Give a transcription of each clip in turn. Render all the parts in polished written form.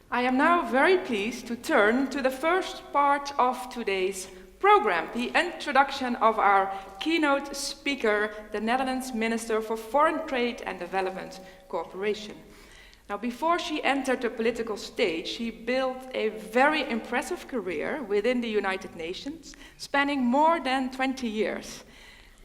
I am now very pleased to turn to the first part of today's program, the introduction of our keynote speaker, the Netherlands Minister for Foreign Trade and Development Cooperation. Now, before she entered the political stage, she built a very impressive career within the United Nations, spanning more than 20 years.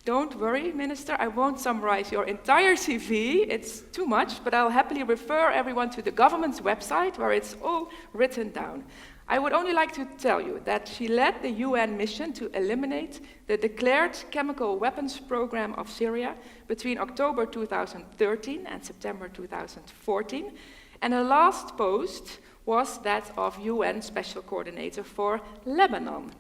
Don't worry, Minister, I won't summarize your entire CV, it's too much, but I'll happily refer everyone to the government's website where it's all written down. I would only like to tell you that she led the UN mission to eliminate the declared chemical weapons program of Syria between October 2013 and September 2014, and her last post was that of UN Special Coordinator for Lebanon.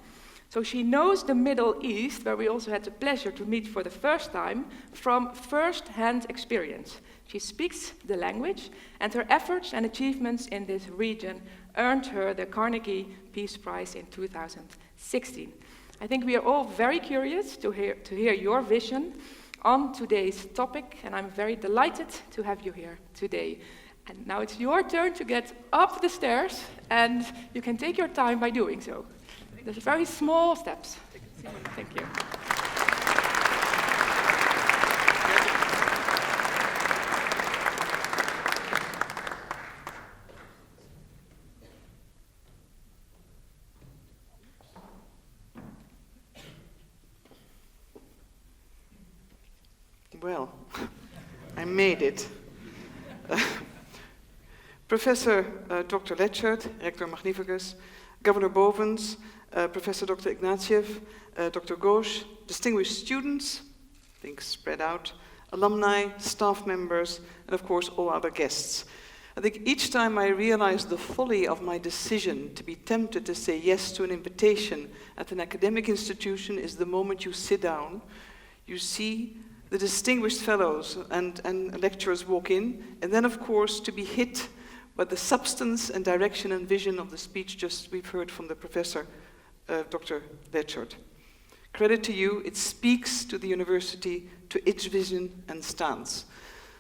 So she knows the Middle East, where we also had the pleasure to meet for the first time, from first-hand experience. She speaks the language, and her efforts and achievements in this region earned her the Carnegie Peace Prize in 2016. I think we are all very curious to hear your vision on today's topic, and I'm very delighted to have you here today. And now it's your turn to get up the stairs, and you can take your time by doing so. There's very small steps. Thank you. Well, I made it. Professor Dr. Letchert, Rector Magnificus, Governor Bovens, Professor Dr. Ignatieff, Dr. Ghosh, distinguished students, things spread out, alumni, staff members, and of course all other guests. I think each time I realize the folly of my decision to be tempted to say yes to an invitation at an academic institution is the moment you sit down, you see the distinguished fellows and lecturers walk in, and then of course to be hit by the substance and direction and vision of the speech just we've heard from the professor, Dr. Letchert. Credit to you, it speaks to the university, to its vision and stance.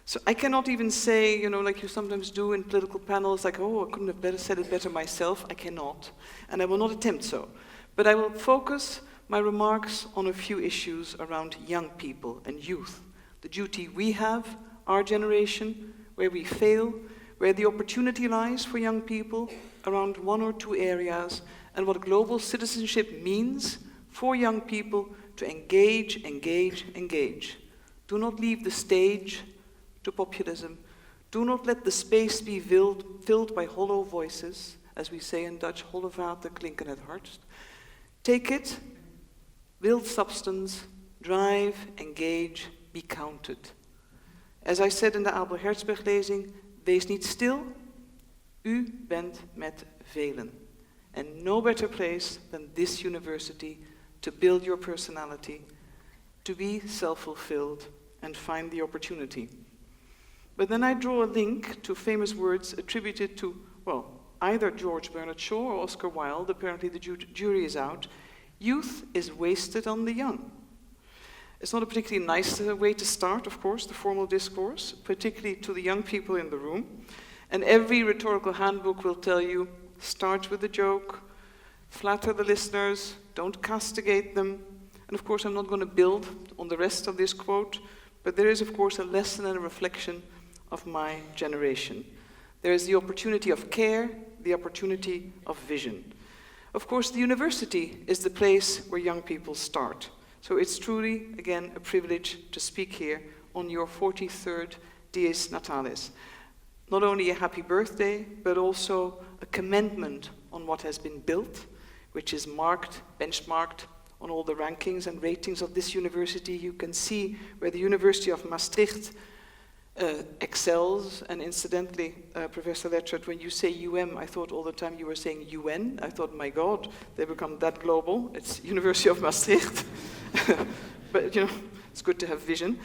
So I cannot even say, like you sometimes do in political panels, like, oh, I couldn't have said it better myself. I cannot, and I will not attempt so. But I will focus my remarks on a few issues around young people and youth, the duty we have, our generation, where we fail, where the opportunity lies for young people around one or two areas, and what global citizenship means for young people to engage. Do not leave the stage to populism. Do not let the space be filled by hollow voices, as we say in Dutch, holle vaten klinken het hardst. Take it, build substance, drive, engage, be counted. As I said in the Abel Herzberg-lezing, wees niet stil, u bent met velen. And no better place than this university to build your personality, to be self-fulfilled, and find the opportunity. But then I draw a link to famous words attributed to, well, either George Bernard Shaw or Oscar Wilde. Apparently the jury is out. Youth is wasted on the young. It's not a particularly nice way to start, of course, the formal discourse, particularly to the young people in the room. And every rhetorical handbook will tell you, start with a joke, flatter the listeners, don't castigate them. And of course, I'm not going to build on the rest of this quote, but there is, of course, a lesson and a reflection of my generation. There is the opportunity of care, the opportunity of vision. Of course, the university is the place where young people start. So it's truly, again, a privilege to speak here on your 43rd Dies Natalis. Not only a happy birthday, but also a commendment on what has been built, which is benchmarked on all the rankings and ratings of this university. You can see where the University of Maastricht excels, and incidentally, Professor Letchert, when you say I thought all the time you were saying UN. I thought, my God, they become that global. It's University of Maastricht. But it's good to have vision.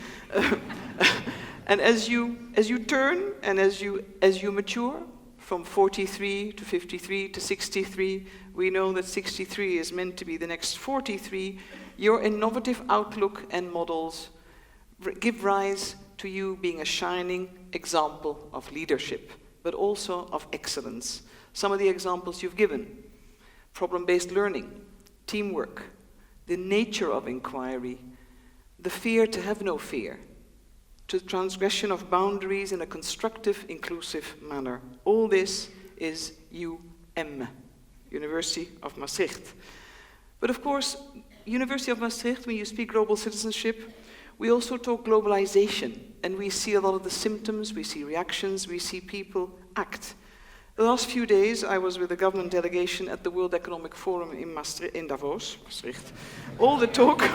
And as you turn and as you mature from 43 to 53 to 63, we know that 63 is meant to be the next 43. Your innovative outlook and models give rise to you being a shining example of leadership, but also of excellence. Some of the examples you've given: problem-based learning, teamwork, the nature of inquiry, the fear to have no fear, to transgression of boundaries in a constructive, inclusive manner. All this is UM, University of Maastricht. But of course, University of Maastricht, when you speak global citizenship, we also talk globalization, and we see a lot of the symptoms, we see reactions, we see people act. The last few days, I was with a government delegation at the World Economic Forum in Davos, Maastricht. All the talk,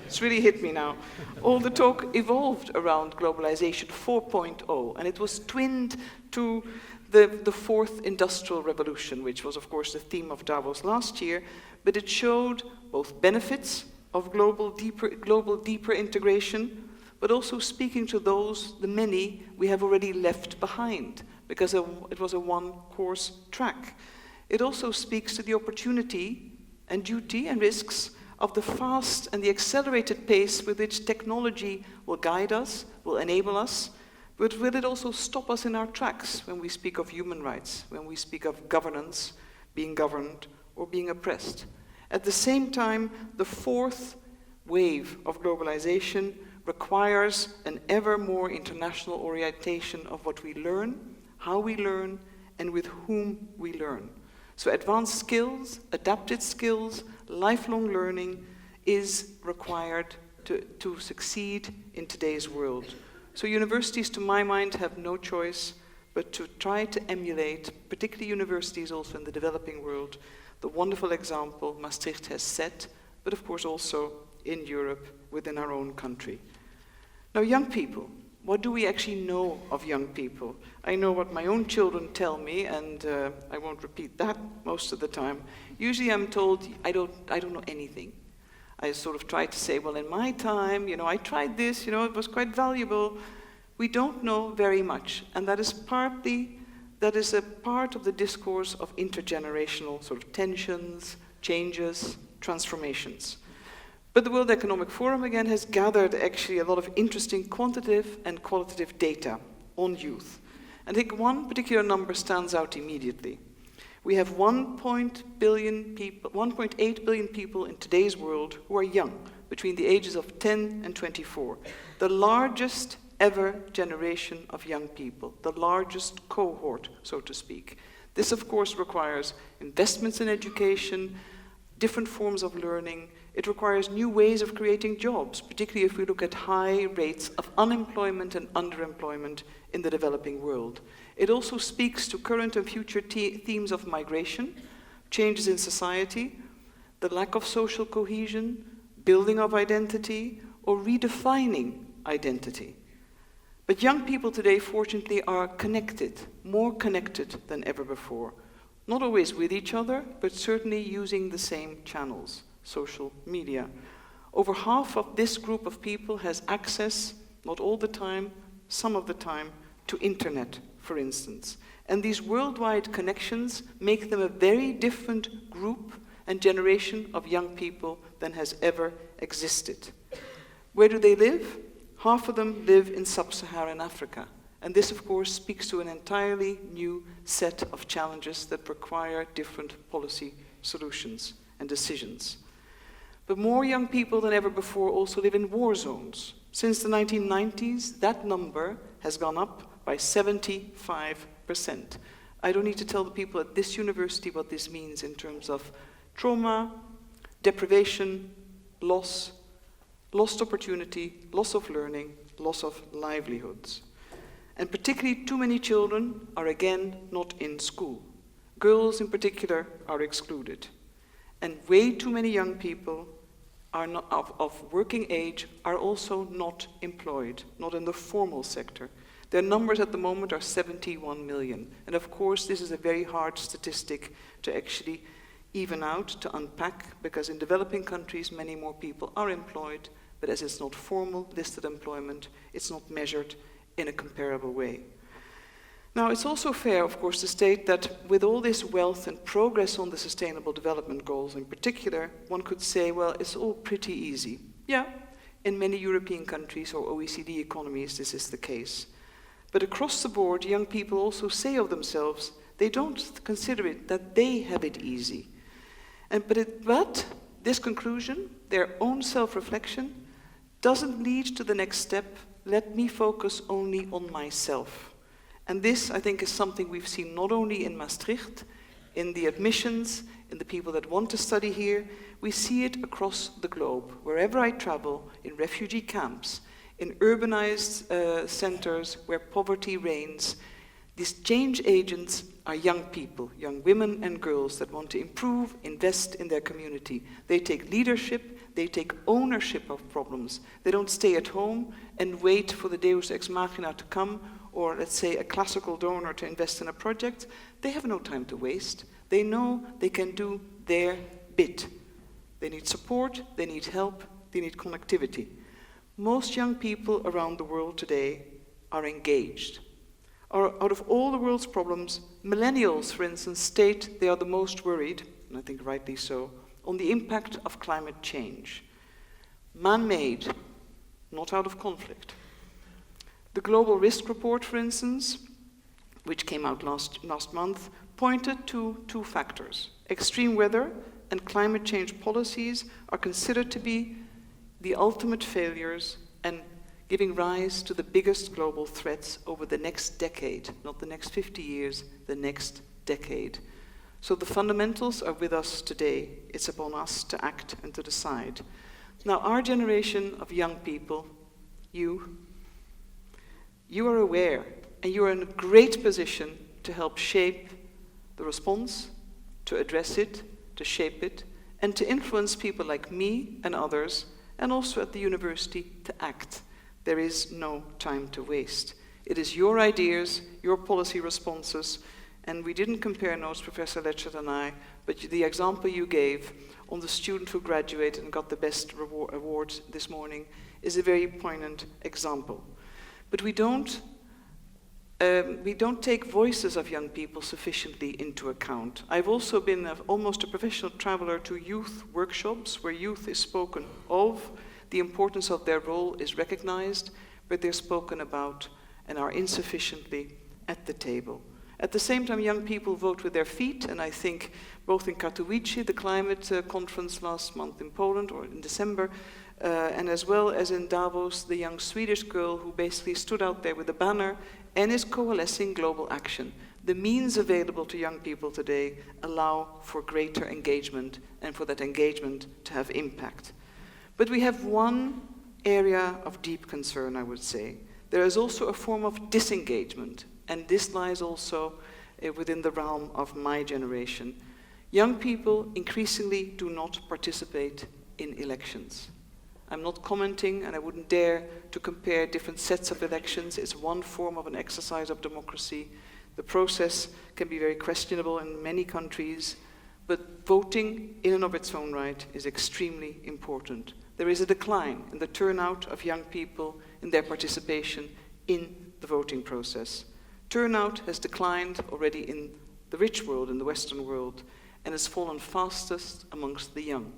it's really hit me now, all the talk evolved around globalization 4.0, and it was twinned to the fourth industrial revolution, which was, of course, the theme of Davos last year, but it showed both benefits of global deeper integration, but also speaking to those, the many, we have already left behind, because it was a one-course track. It also speaks to the opportunity and duty and risks of the fast and the accelerated pace with which technology will guide us, will enable us, but will it also stop us in our tracks when we speak of human rights, when we speak of governance, being governed, or being oppressed? At the same time, the fourth wave of globalization requires an ever more international orientation of what we learn, how we learn, and with whom we learn. So advanced skills, adapted skills, lifelong learning is required to succeed in today's world. So universities, to my mind, have no choice but to try to emulate, particularly universities also in the developing world, the wonderful example Maastricht has set, but of course also in Europe, within our own country. Now, young people, what do we actually know of young people? I know what my own children tell me, and I won't repeat that most of the time. Usually I'm told I don't know anything. I sort of try to say, well, in my time, I tried this, it was quite valuable. We don't know very much, and that is a part of the discourse of intergenerational sort of tensions, changes, transformations. But the World Economic Forum, again, has gathered actually a lot of interesting quantitative and qualitative data on youth. And I think one particular number stands out immediately. We have 1.8 billion people in today's world who are young, between the ages of 10 and 24. The largest ever generation of young people, the largest cohort, so to speak. This, of course, requires investments in education, different forms of learning. It requires new ways of creating jobs, particularly if we look at high rates of unemployment and underemployment in the developing world. It also speaks to current and future themes of migration, changes in society, the lack of social cohesion, building of identity, or redefining identity. But young people today, fortunately, are connected, more connected than ever before. Not always with each other, but certainly using the same channels, social media. Over half of this group of people has access, not all the time, some of the time, to internet, for instance. And these worldwide connections make them a very different group and generation of young people than has ever existed. Where do they live? Half of them live in sub-Saharan Africa. And this, of course, speaks to an entirely new set of challenges that require different policy solutions and decisions. But more young people than ever before also live in war zones. Since the 1990s, that number has gone up by 75%. I don't need to tell the people at this university what this means in terms of trauma, deprivation, loss, lost opportunity, loss of learning, loss of livelihoods. And particularly too many children are again not in school. Girls in particular are excluded. And way too many young people are not of working age are also not employed, not in the formal sector. Their numbers at the moment are 71 million. And of course, this is a very hard statistic to actually even out, to unpack, because in developing countries, many more people are employed, but as it's not formal listed employment, it's not measured in a comparable way. Now, it's also fair, of course, to state that with all this wealth and progress on the Sustainable Development Goals in particular, one could say, well, it's all pretty easy. Yeah, in many European countries or OECD economies, this is the case. But across the board, young people also say of themselves, they don't consider it that they have it easy. But this conclusion, their own self-reflection, doesn't lead to the next step, let me focus only on myself. And this, I think, is something we've seen not only in Maastricht, in the admissions, in the people that want to study here, we see it across the globe. Wherever I travel, in refugee camps, in urbanized centers where poverty reigns, these change agents are young people, young women and girls that want to improve, invest in their community. They take leadership, they take ownership of problems. They don't stay at home and wait for the Deus ex machina to come, or let's say a classical donor to invest in a project. They have no time to waste. They know they can do their bit. They need support, they need help, they need connectivity. Most young people around the world today are engaged. Out of all the world's problems, millennials, for instance, state they are the most worried, and I think rightly so, on the impact of climate change. Man-made, not out of conflict. The Global Risk Report, for instance, which came out last month, pointed to two factors. Extreme weather and climate change policies are considered to be the ultimate failures and giving rise to the biggest global threats over the next decade, not the next 50 years, the next decade. So the fundamentals are with us today. It's upon us to act and to decide. Now, our generation of young people, you are aware, and you are in a great position to help shape the response, to address it, to shape it, and to influence people like me and others, and also at the university to act. There is no time to waste. It is your ideas, your policy responses, and we didn't compare notes, Professor Letchert and I, but the example you gave on the student who graduated and got the best award this morning is a very poignant example. But we don't take voices of young people sufficiently into account. I've also been almost a professional traveler to youth workshops where youth is spoken of, the importance of their role is recognized, but they're spoken about and are insufficiently at the table. At the same time, young people vote with their feet, and I think both in Katowice, the climate conference last month in Poland, or in December, and as well as in Davos, the young Swedish girl who basically stood out there with a banner and is coalescing global action. The means available to young people today allow for greater engagement and for that engagement to have impact. But we have one area of deep concern, I would say. There is also a form of disengagement, and this lies also within the realm of my generation. Young people increasingly do not participate in elections. I'm not commenting, and I wouldn't dare to compare different sets of elections. It's one form of an exercise of democracy. The process can be very questionable in many countries, but voting in and of its own right is extremely important. There is a decline in the turnout of young people in their participation in the voting process. Turnout has declined already in the rich world, in the Western world, and has fallen fastest amongst the young.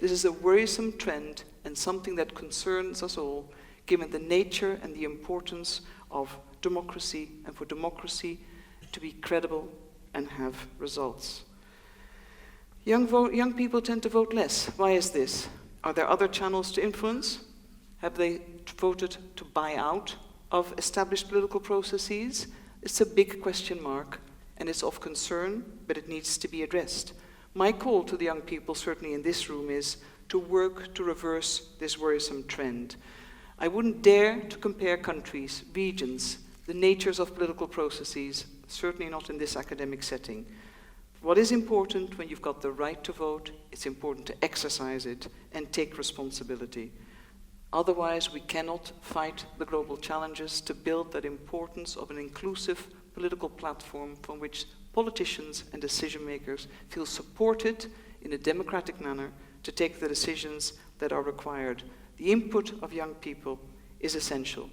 This is a worrisome trend and something that concerns us all, given the nature and the importance of democracy, and for democracy to be credible and have results. Young people tend to vote less. Why is this? Are there other channels to influence? Have they voted to buy out of established political processes? It's a big question mark, and it's of concern, but it needs to be addressed. My call to the young people, certainly in this room, is to work to reverse this worrisome trend. I wouldn't dare to compare countries, regions, the natures of political processes, certainly not in this academic setting. What is important when you've got the right to vote, it's important to exercise it and take responsibility. Otherwise, we cannot fight the global challenges to build that importance of an inclusive political platform from which politicians and decision makers feel supported in a democratic manner to take the decisions that are required. The input of young people is essential.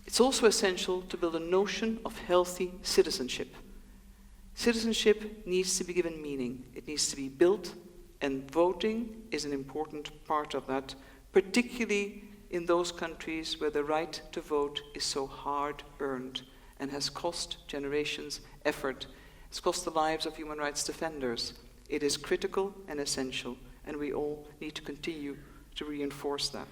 It's also essential to build a notion of healthy citizenship. Citizenship needs to be given meaning. It needs to be built, and voting is an important part of that, particularly in those countries where the right to vote is so hard-earned. and has cost generations effort. It's cost the lives of human rights defenders. It is critical and essential, and we all need to continue to reinforce that.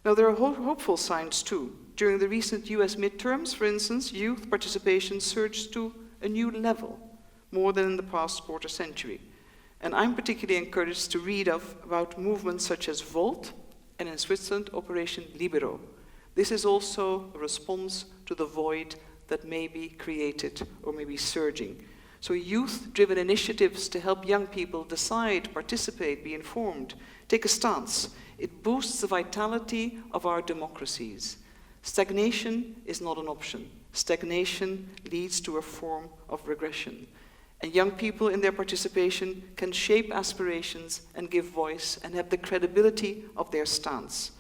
Now, there are hopeful signs too. During the recent US midterms, for instance, youth participation surged to a new level, more than in the past quarter century. And I'm particularly encouraged to read about movements such as Volt, and in Switzerland, Operation Libero. This is also a response to the void that may be created or may be surging. So youth-driven initiatives to help young people decide, participate, be informed, take a stance. It boosts the vitality of our democracies. Stagnation is not an option. Stagnation leads to a form of regression. And young people in their participation can shape aspirations and give voice and have the credibility of their stance.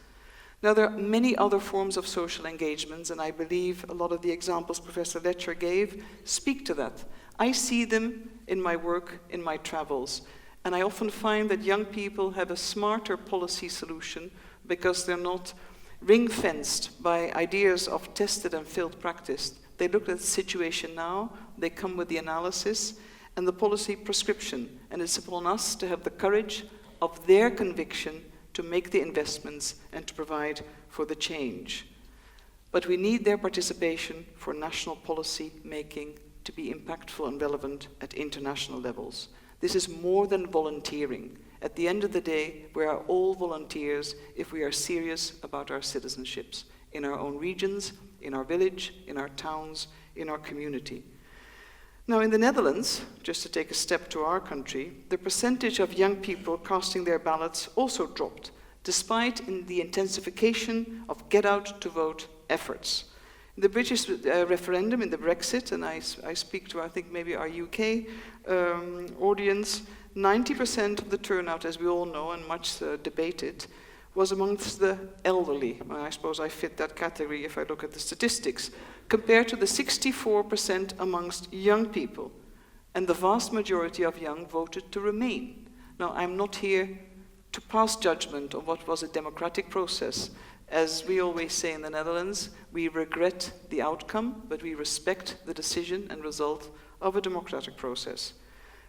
Now, there are many other forms of social engagements, and I believe a lot of the examples Professor Letcher gave speak to that. I see them in my work, in my travels, and I often find that young people have a smarter policy solution because they're not ring-fenced by ideas of tested and failed practice. They look at the situation now, they come with the analysis and the policy prescription, and it's upon us to have the courage of their conviction to make the investments and to provide for the change. But we need their participation for national policy making to be impactful and relevant at international levels. This is more than volunteering. At the end of the day, we are all volunteers if we are serious about our citizenships in our own regions, in our village, in our towns, in our community. Now, in the Netherlands, just to take a step to our country, the percentage of young people casting their ballots also dropped, despite the intensification of get-out-to-vote efforts. In the British referendum, in the Brexit, and I speak to, I think, maybe our UK audience, 90% of the turnout, as we all know, and much debated, was amongst the elderly. I suppose I fit that category if I look at the statistics, compared to the 64% amongst young people. And the vast majority of young voted to remain. Now, I'm not here to pass judgment on what was a democratic process. As we always say in the Netherlands, we regret the outcome, but we respect the decision and result of a democratic process.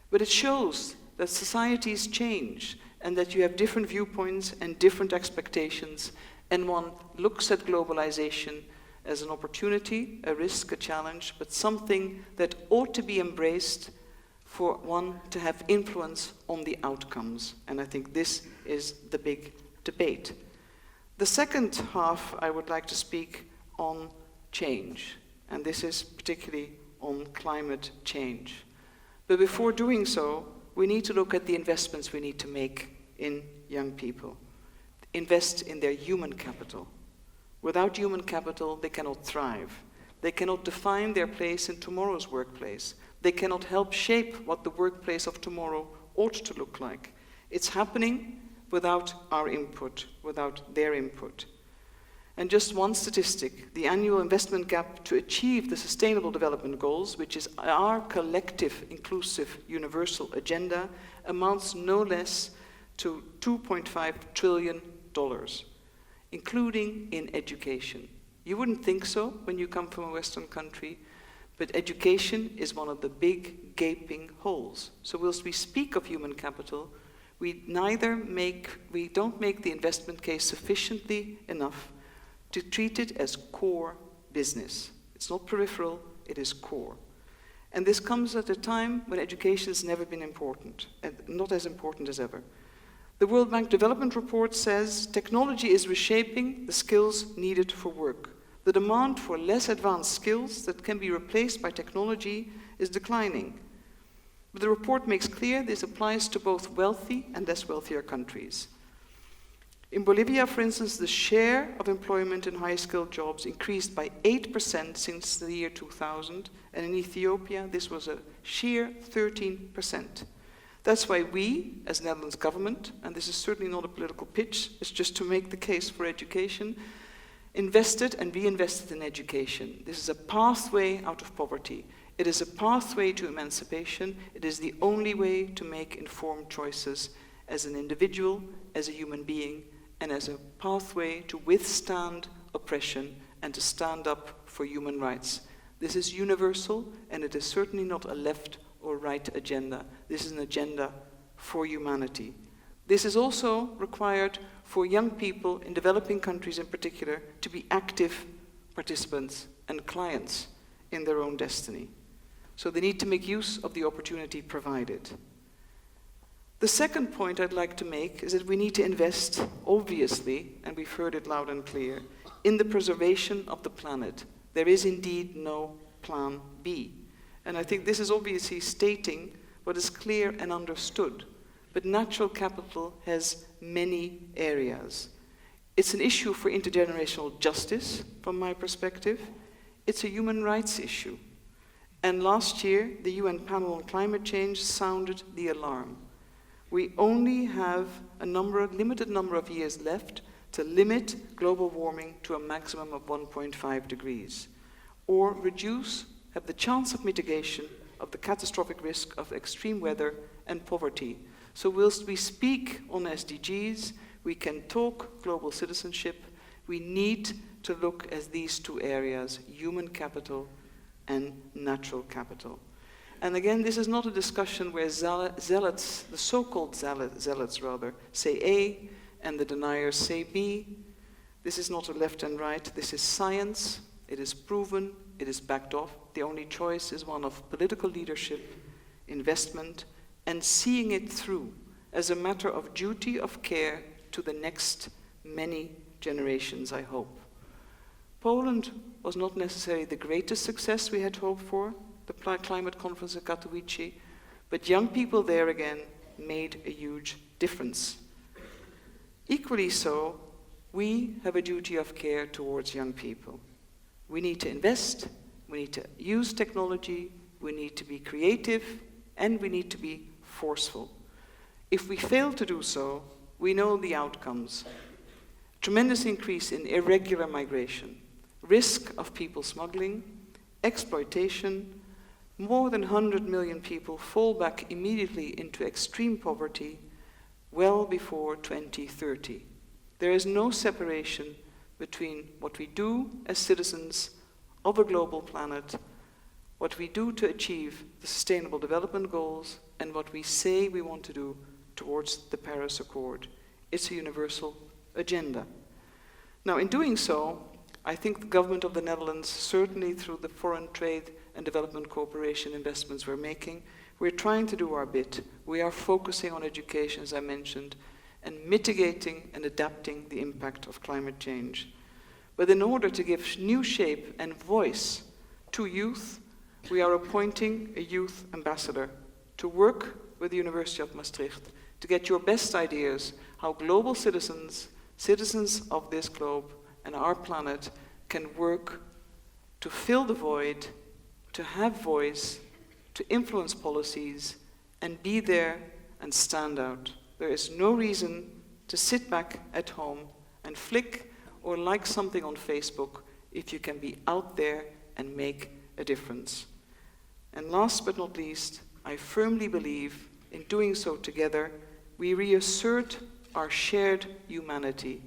But it shows that societies change and that you have different viewpoints and different expectations, and one looks at globalization as an opportunity, a risk, a challenge, but something that ought to be embraced for one to have influence on the outcomes. And I think this is the big debate. The second half, I would like to speak on change, and this is particularly on climate change. But before doing so, we need to look at the investments we need to make in young people. Invest in their human capital. Without human capital, they cannot thrive. They cannot define their place in tomorrow's workplace. They cannot help shape what the workplace of tomorrow ought to look like. It's happening without our input, without their input. And just one statistic, the annual investment gap to achieve the Sustainable Development Goals, which is our collective, inclusive, universal agenda, amounts no less to $2.5 trillion, including in education. You wouldn't think so when you come from a Western country, but education is one of the big gaping holes. So whilst we speak of human capital, we don't make the investment case sufficiently enough to treat it as core business. It's not peripheral, it is core. And this comes at a time when education has never been important, and not as important as ever. The World Bank Development Report says technology is reshaping the skills needed for work. The demand for less advanced skills that can be replaced by technology is declining. But the report makes clear this applies to both wealthy and less wealthier countries. In Bolivia, for instance, the share of employment in high-skilled jobs increased by 8% since the year 2000, and in Ethiopia, this was a sheer 13%. That's why we, as Netherlands government, and this is certainly not a political pitch, it's just to make the case for education, invested and reinvested in education. This is a pathway out of poverty. It is a pathway to emancipation. It is the only way to make informed choices as an individual, as a human being, and as a pathway to withstand oppression and to stand up for human rights. This is universal, and it is certainly not a left or right agenda. This is an agenda for humanity. This is also required for young people in developing countries in particular to be active participants and clients in their own destiny. So they need to make use of the opportunity provided. The second point I'd like to make is that we need to invest, obviously, and we've heard it loud and clear, in the preservation of the planet. There is indeed no plan B. And I think this is obviously stating what is clear and understood. But natural capital has many areas. It's an issue for intergenerational justice, from my perspective. It's a human rights issue. And last year, the UN panel on climate change sounded the alarm. We only have a limited number of years left to limit global warming to a maximum of 1.5 degrees, or have the chance of mitigation of the catastrophic risk of extreme weather and poverty. So whilst we speak on SDGs, we can talk global citizenship, we need to look at these two areas, human capital and natural capital. And again, this is not a discussion where zealots, the so-called zealots rather, say A and the deniers say B. This is not a left and right, this is science, it is proven, it is backed off. The only choice is one of political leadership, investment, and seeing it through as a matter of duty of care to the next many generations, I hope. Poland was not necessarily the greatest success we had hoped for, the climate conference in Katowice, but young people there again made a huge difference. Equally so, we have a duty of care towards young people. We need to invest, we need to use technology, we need to be creative, and we need to be forceful. If we fail to do so, we know the outcomes. Tremendous increase in irregular migration, risk of people smuggling, exploitation. More than 100 million people fall back immediately into extreme poverty well before 2030. There is no separation between what we do as citizens of a global planet, what we do to achieve the Sustainable Development Goals, and what we say we want to do towards the Paris Accord. It's a universal agenda. Now, in doing so, I think the government of the Netherlands, certainly through the foreign trade and development cooperation investments we're making, we're trying to do our bit. We are focusing on education, as I mentioned, and mitigating and adapting the impact of climate change. But in order to give new shape and voice to youth, we are appointing a youth ambassador to work with the University of Maastricht to get your best ideas how global citizens of this globe and our planet can work to fill the void, to have voice, to influence policies, and be there and stand out. There is no reason to sit back at home and flick or like something on Facebook if you can be out there and make a difference. And last but not least, I firmly believe in doing so together, we reassert our shared humanity.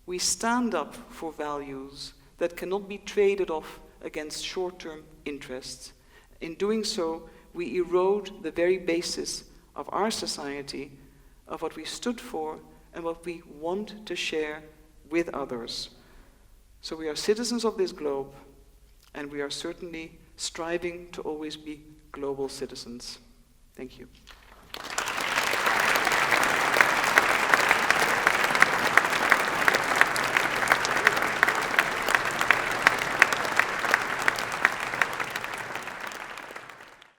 We stand up for values that cannot be traded off against short-term interests. In doing so, we erode the very basis of our society, of what we stood for and what we want to share with others. So we are citizens of this globe, and we are certainly striving to always be global citizens. Thank you.